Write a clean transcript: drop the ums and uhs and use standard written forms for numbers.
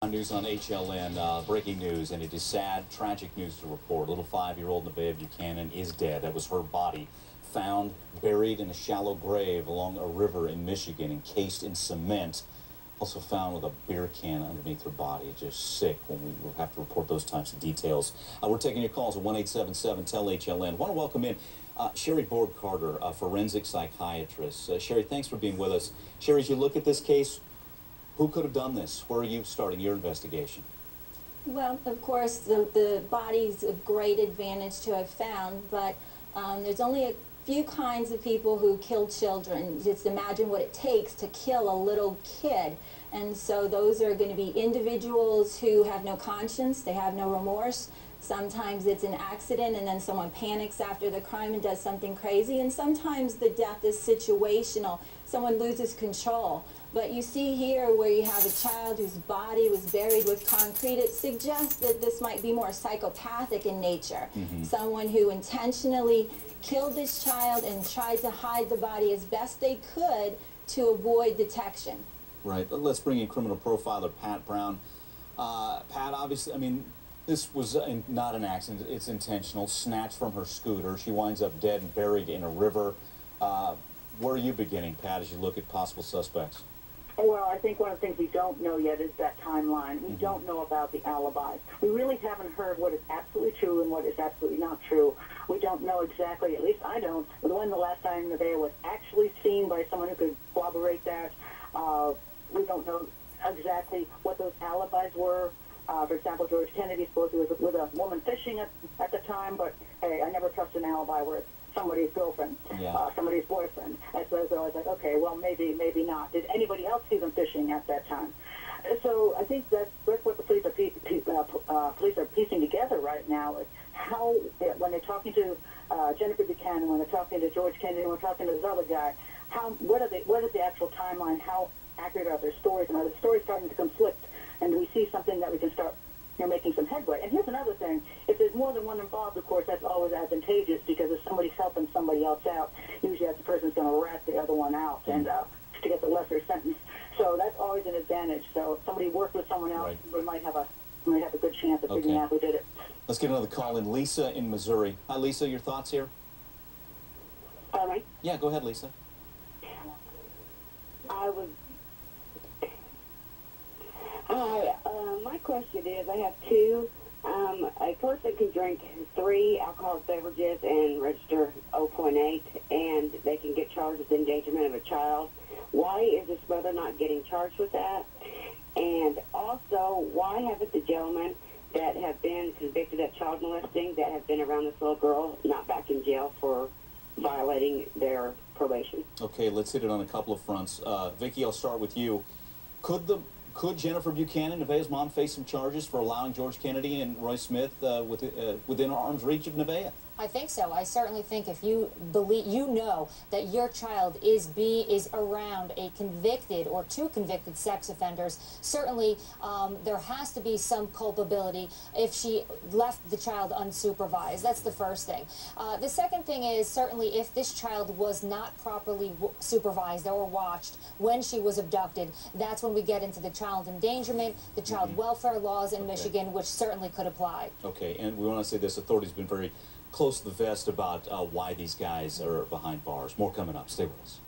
News on HLN. Breaking news, and it is sad, tragic news to report. Little 5-year-old Nevaeh Buchanan is dead. That was her body found buried in a shallow grave along a river in Michigan, encased in cement. Also found with a beer can underneath her body. It's just sick when we have to report those types of details. We're taking your calls at 1-877-TEL-HLN. Want to welcome in Sherry Borg-Carter, a forensic psychiatrist. Sherry, thanks for being with us. Sherry, as you look at this case, who could have done this? Where are you starting your investigation? Well, of course, the body's a great advantage to have found, but there's only a few kinds of people who kill children. Just imagine what it takes to kill a little kid. And so those are going to be individuals who have no conscience, they have no remorse. Sometimes it's an accident and then someone panics after the crime and does something crazy. And sometimes the death is situational. Someone loses control. But you see here where you have a child whose body was buried with concrete, it suggests that this might be more psychopathic in nature. Someone who intentionally killed this child and tried to hide the body as best they could to avoid detection. Right. Let's bring in criminal profiler Pat Brown. Pat, obviously, I mean, this was not an accident. It's intentional. Snatched from her scooter. She winds up dead and buried in a river. Where are you beginning, Pat, as you look at possible suspects? Well, I think one of the things we don't know yet is that timeline. We don't know about the alibis. We really haven't heard what is absolutely true and what is absolutely not true. We don't know exactly, at least I don't, when the last time Nevaeh was actually seen by someone who could corroborate that. We don't know exactly what those alibis were. For example, George Kennedy supposedly was with a woman fishing at the time, but hey, I never trust an alibi where it's somebody's girlfriend, somebody's boyfriend. And so I was like, okay, well, maybe not. Did anybody else see them fishing at that time? So I think that's what the police are piecing together right now is how, when they're talking to Jennifer Buchanan, when they're talking to George Kennedy, when they're talking to this other guy, what is the actual timeline? How accurate are their stories? And are the stories starting to conflict? And we see something that we can start making some headway. And here's another thing. If there's more than one involved, of course, that's always advantageous because if somebody's helping somebody else out, usually that person's going to rat the other one out and to get the lesser sentence. So that's always an advantage. So if somebody worked with someone else, we might have a good chance of figuring out who did it. Let's get another call in. Lisa in Missouri. Hi, Lisa. Your thoughts here? All right. Yeah, go ahead, Lisa. My question is, I have two. A person can drink 3 alcoholic beverages and register 0.8, and they can get charged with endangerment of a child. Why is this mother not getting charged with that? And also, why haven't the gentlemen that have been convicted of child molesting, that have been around this little girl, not back in jail for violating their probation? Okay, let's hit it on a couple of fronts. Vicki, I'll start with you. Could Jennifer Buchanan, Nevaeh's mom, face some charges for allowing George Kennedy and Roy Smith within arm's reach of Nevaeh? I think so. I certainly think if you believe, that your child is around a convicted or 2 convicted sex offenders, certainly there has to be some culpability if she left the child unsupervised. That's the first thing. The second thing is certainly if this child was not properly supervised or watched when she was abducted, that's when we get into the child endangerment, the child welfare laws in Michigan, which certainly could apply. Okay, and we want to say this, authorities have been very close to the vest about why these guys are behind bars. More coming up. Stay with us.